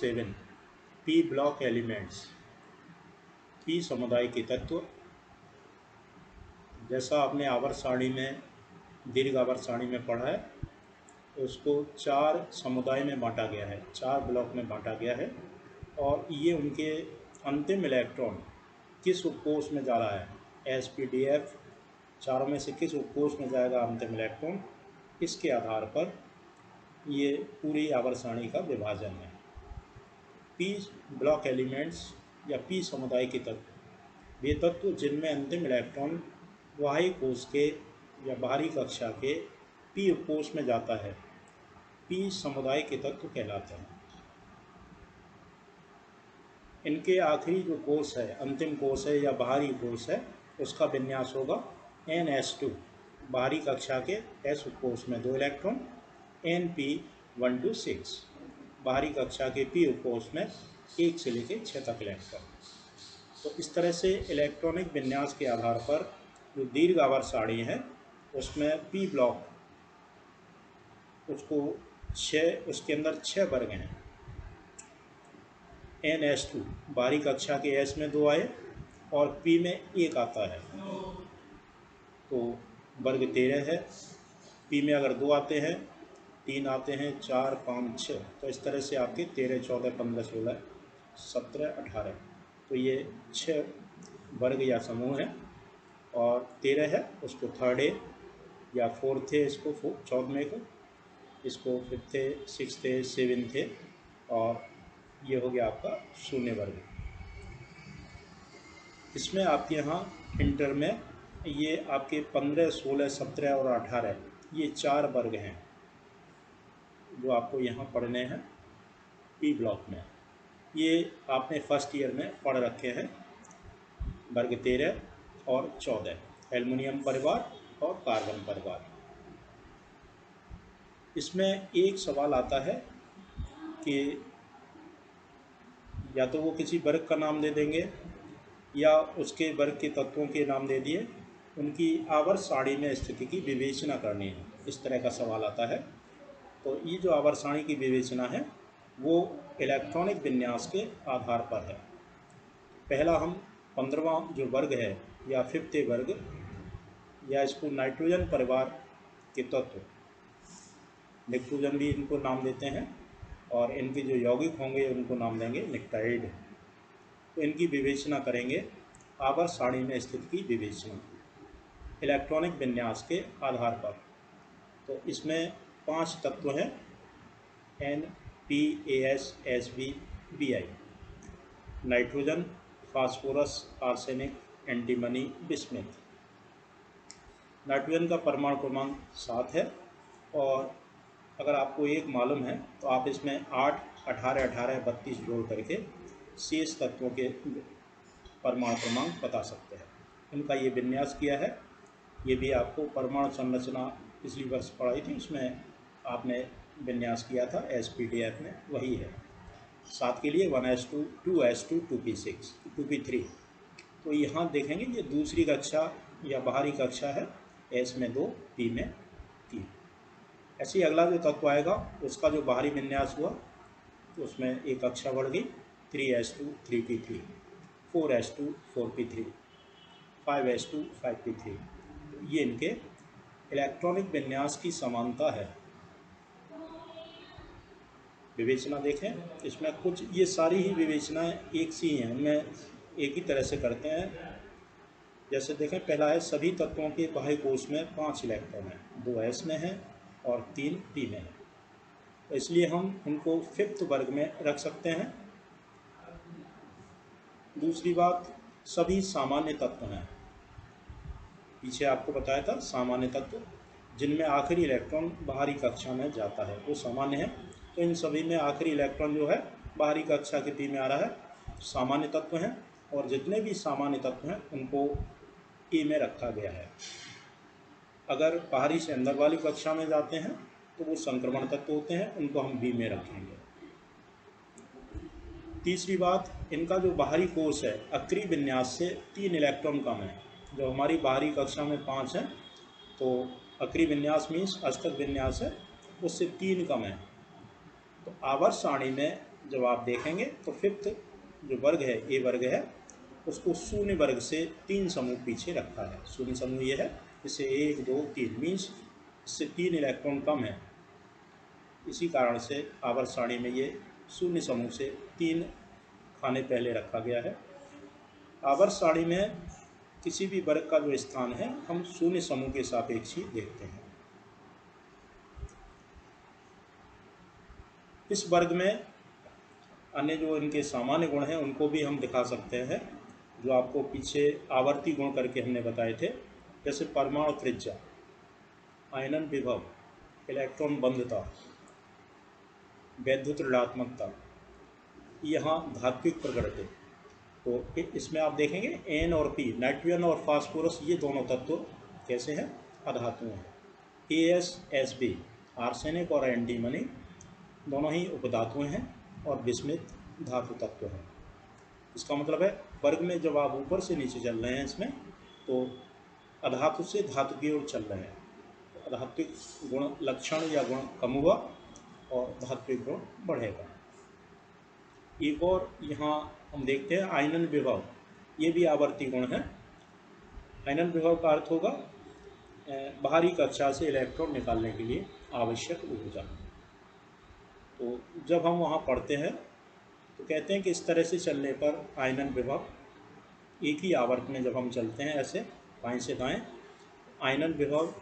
7 P block elements, P समुदाय के तत्व। जैसा आपने आवर्त सारणी में, दीर्घ आवर्त सारणी में पढ़ा है, उसको 4 समुदाय में बांटा गया है, 4 ब्लॉक में बांटा गया है। और ये उनके अंतिम इलेक्ट्रॉन किस उपकोष में जा रहा है, SPDF चारों में से किस उपकोष में जाएगा अंतिम इलेक्ट्रॉन, इसके आधार पर ये पूरी आवर्त सारणी का विभाजन है। पी ब्लॉक एलिमेंट्स या पी समुदाय के तत्व, वे तत्व जिनमें अंतिम इलेक्ट्रॉन बाह्य कोश के या बाहरी कक्षा के पी उपकोष में जाता है, पी समुदाय के तत्व कहलाते हैं। इनके आखिरी जो कोश है, अंतिम कोश है या बाहरी कोश है, उसका विन्यास होगा NS2, बाहरी कक्षा के S उपकोष में 2 इलेक्ट्रॉन, NP1 to 6, बाहरी कक्षा के P उपकोष में 1 से लेकर 6 तक इलेक्ट्रॉन। तो इस तरह से इलेक्ट्रॉनिक विन्यास के आधार पर जो दीर्घ आवर्त सारणी है उसमें P ब्लॉक, उसके अंदर 6 वर्ग हैं। NS2 बाहरी कक्षा के S में 2 आए और P में 1 आता है, तो वर्ग 13 है। P में अगर 2 आते हैं, 3 आते हैं, 4, 5, 6, तो इस तरह से आपके 13, 14, 15, 16, 17, 18, तो ये 6 वर्ग या समूह हैं। और 13 है उसको 3rd A या 4th A, इसको 14वें को, इसको 5th A, 6th A, 7th A, और ये हो गया आपका 0 वर्ग। इसमें आपके यहाँ इंटर में ये आपके 15, 16, 17 और 18, ये 4 वर्ग हैं जो आपको यहाँ पढ़ने हैं पी ब्लॉक में। ये आपने फर्स्ट ईयर में पढ़ रखे हैं, वर्ग 13 और 14, एल्युमिनियम परिवार और कार्बन परिवार। इसमें एक सवाल आता है कि या तो वो किसी वर्ग का नाम दे देंगे या उसके वर्ग के तत्वों के नाम दे दिए, उनकी आवर्त सारणी में स्थिति की विवेचना करनी है, इस तरह का सवाल आता है। तो ये जो आवर्त सारणी की विवेचना है वो इलेक्ट्रॉनिक विन्यास के आधार पर है। पहला हम 15वां जो वर्ग है या 5th A वर्ग, या इसको नाइट्रोजन परिवार के तत्व, निट्रोजन भी इनको नाम देते हैं, और इनके जो यौगिक होंगे उनको नाम देंगे निक्टाइड। तो इनकी विवेचना करेंगे, आवर्त सारणी में स्थित की विवेचना इलेक्ट्रॉनिक विन्यास के आधार पर। तो इसमें 5 तत्व हैं, NPASSB nitrogen, phosphorus, arsenic, antimony, bismuth. Nitrogen का परमाणु क्रमांक 7 है, और अगर आपको एक मालूम है तो आप इसमें 8, 18, 18, 32 जोड़ करके शेष तत्वों के परमाणु क्रमांक बता सकते हैं। इनका ये विन्यास किया है, ये भी आपको परमाणु संरचना पिछली वर्ष पढ़ाई थी, उसमें आपने विन्यास किया था SPDF में, वही है। 7 के लिए 1s2, 2s2, 2p6, 2p3। तो यहाँ देखेंगे ये दूसरी कक्षा या बाहरी कक्षा है, S में 2, P में 3। ऐसे ही अगला जो तत्व आएगा उसका जो बाहरी विन्यास हुआ तो उसमें एक कक्षा बढ़ गई, 3s2, 3p3, 4s2, 4p3, 5s2, 5p3। ये इनके इलेक्ट्रॉनिक विन्यास की समानता है। विवेचना देखें, इसमें कुछ ये सारी ही विवेचनाएं एक सी हैं, उनमें एक ही तरह से करते हैं। जैसे देखें, पहला है सभी तत्वों के बाह्य कोश में 5 इलेक्ट्रॉन हैं, 2 S में हैं और 3 P में हैं, तो इसलिए हम उनको 5th वर्ग में रख सकते हैं। दूसरी बात, सभी सामान्य तत्व हैं। पीछे आपको बताया था सामान्य तत्व जिनमें आखिरी इलेक्ट्रॉन बाहरी कक्षा में जाता है वो सामान्य है। तो इन सभी में आखिरी इलेक्ट्रॉन जो है बाहरी कक्षा के P में आ रहा है, सामान्य तत्व हैं, और जितने भी सामान्य तत्व हैं उनको A में रखा गया है। अगर बाहरी से अंदर वाली कक्षा में जाते हैं तो वो संक्रमण तत्व होते हैं, उनको हम B में रखेंगे। तीसरी बात, इनका जो बाहरी कोश है अक्रिय विन्यास से 3 इलेक्ट्रॉन कम है। जो हमारी बाहरी कक्षा में 5 है, तो अक्रिय विन्यास मीन्स अष्टक विन्यास है, उससे 3 कम है। तो आवर्त सारणी में जब आप देखेंगे तो फिफ्थ जो वर्ग है ए वर्ग है उसको शून्य वर्ग से 3 समूह पीछे रखा है। शून्य समूह ये है, इससे 1 2 3 मीन्स इससे 3 इलेक्ट्रॉन कम है। इसी कारण से आवर्त सारणी में ये शून्य समूह से 3 खाने पहले रखा गया है। आवर्त सारणी में किसी भी वर्ग का जो स्थान है हम शून्य समूह के सापेक्ष ही देखते हैं। इस वर्ग में अन्य जो इनके सामान्य गुण हैं उनको भी हम दिखा सकते हैं, जो आपको पीछे आवर्ती गुण करके हमने बताए थे। जैसे परमाणु त्रिज्या, आयनन विभव, इलेक्ट्रॉन बंधुता, वैद्युत ऋणात्मकता, यहाँ धात्विक प्रकृति। तो इसमें आप देखेंगे एन और पी, नाइट्रोजन और फास्फोरस, ये दोनों तत्व कैसे हैं? अधातु हैं। AsSb, आर्सेनिक और एंटीमनी दोनों ही उपधातुएं हैं और विस्मित धातु तत्व है। इसका मतलब है वर्ग में जब आप ऊपर से नीचे चल रहे हैं इसमें, तो अधातु से धातु की ओर चल रहे हैं। तो धात्विक गुण लक्षण या गुण कम हुआ और धात्विक गुण बढ़ेगा। एक और यहाँ हम देखते हैं आयनन विभव, ये भी आवर्ती गुण है। आयनन विभव का अर्थ होगा बाहरी कक्षा से इलेक्ट्रॉन निकालने के लिए आवश्यक ऊर्जा। तो जब हम वहाँ पढ़ते हैं तो कहते हैं कि इस तरह से चलने पर आयनन विभव, एक ही आवर्त में जब हम चलते हैं ऐसे बाएं से दाएं, आयनन विभव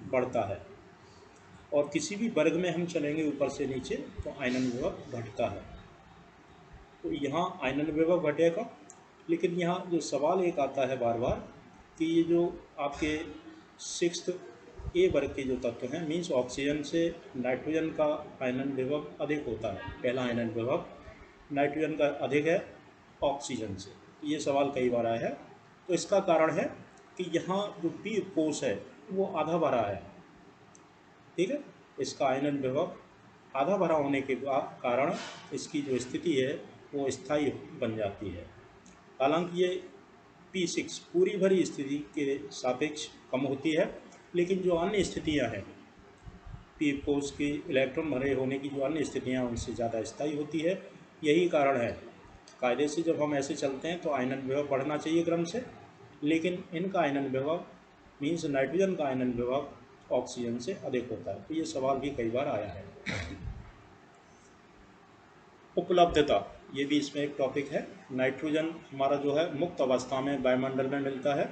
बढ़ता है। और किसी भी वर्ग में हम चलेंगे ऊपर से नीचे तो आयनन विभव घटता है। तो यहाँ आयनन विभव घटेगा, लेकिन यहाँ जो सवाल एक आता है बार बार कि ये जो आपके 6th ए वर्ग के जो तत्व हैं, मीन्स ऑक्सीजन से नाइट्रोजन का आयनन विभव अधिक होता है। पहला आयनन विभव नाइट्रोजन का अधिक है ऑक्सीजन से, ये सवाल कई बार आया है। तो इसका कारण है कि यहाँ जो पी कोश है वो आधा भरा है, ठीक है। इसका आयनन विभव आधा भरा होने के कारण इसकी जो स्थिति है वो स्थायी बन जाती है। हालांकि ये P6 पूरी भरी स्थिति के सापेक्ष कम होती है, लेकिन जो अन्य स्थितियां हैं पी कोश की इलेक्ट्रॉन भरे होने की जो अन्य स्थितियां उनसे ज़्यादा स्थायी होती है। यही कारण है कायदे से जब हम ऐसे चलते हैं तो आयनन विभव बढ़ना चाहिए क्रम से, लेकिन इनका आयनन विभव मीन्स नाइट्रोजन का आयनन विभव ऑक्सीजन से अधिक होता है। तो ये सवाल भी कई बार आया है। उपलब्धता, ये भी इसमें एक टॉपिक है। नाइट्रोजन हमारा जो है मुक्त अवस्था में वायुमंडल में मिलता है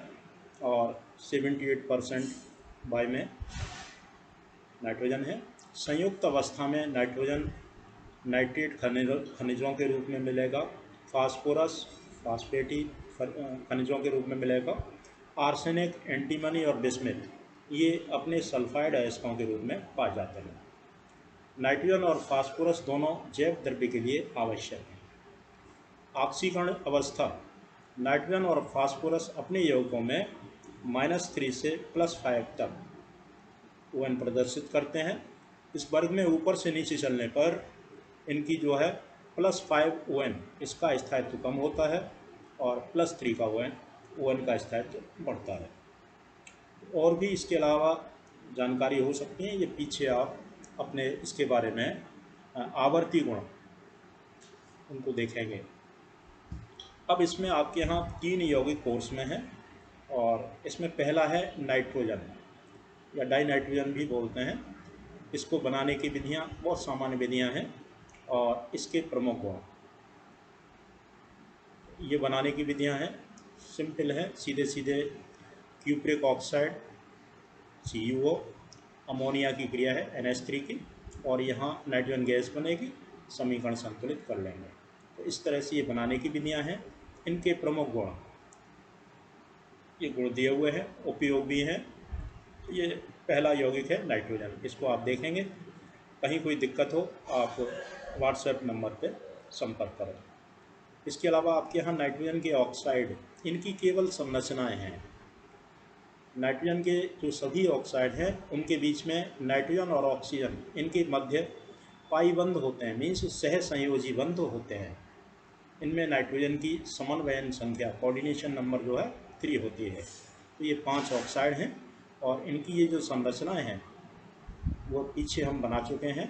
और 78% वायु में नाइट्रोजन है। संयुक्त अवस्था में नाइट्रोजन नाइट्रेट खनिजों के रूप में मिलेगा, फास्फोरस फास्फेटी खनिजों के रूप में मिलेगा, आर्सेनिक, एंटीमनी और बिस्मिथ ये अपने सल्फाइड अयस्कों के रूप में पाए जाते हैं। नाइट्रोजन और फास्फोरस दोनों जैव द्रव्य के लिए आवश्यक हैं। ऑक्सीकरण अवस्था, नाइट्रोजन और फास्फोरस अपने यौगिकों में -3 से +5 तक ON प्रदर्शित करते हैं। इस वर्ग में ऊपर से नीचे चलने पर इनकी जो है +5 ON इसका स्थायित्व कम होता है और +3 का ON का स्थायित्व बढ़ता है। और भी इसके अलावा जानकारी हो सकती है, ये पीछे आप अपने इसके बारे में आवर्ती गुण उनको देखेंगे। अब इसमें आपके यहाँ 3 यौगिक कोर्स में है और इसमें पहला है नाइट्रोजन या डाई नाइट्रोजन भी बोलते हैं। इसको बनाने की विधियाँ बहुत सामान्य विधियाँ हैं और इसके प्रमुख गुण, ये बनाने की विधियाँ हैं सिंपल है, सीधे सीधे क्यूप्रिक ऑक्साइड CuO, अमोनिया की क्रिया है NH3 की, और यहाँ नाइट्रोजन गैस बनेगी, समीकरण संतुलित कर लेंगे। तो इस तरह से ये बनाने की विधियाँ हैं। इनके प्रमुख गुण, ये गुण दिए हुए हैं, उपयोग भी हैं। ये पहला यौगिक है नाइट्रोजन, इसको आप देखेंगे। कहीं कोई दिक्कत हो आप व्हाट्सएप नंबर पे संपर्क करें। इसके अलावा आपके यहाँ नाइट्रोजन के ऑक्साइड, इनकी केवल संरचनाएं हैं। नाइट्रोजन के जो सभी ऑक्साइड हैं उनके बीच में नाइट्रोजन और ऑक्सीजन इनके मध्य पाई बंध होते हैं, मीन्स सह संयोजी बंध होते हैं। इनमें नाइट्रोजन की समन्वयन संख्या, कोऑर्डिनेशन नंबर जो है 3 होती है। तो ये 5 ऑक्साइड हैं और इनकी ये जो संरचनाएं हैं वो पीछे हम बना चुके हैं।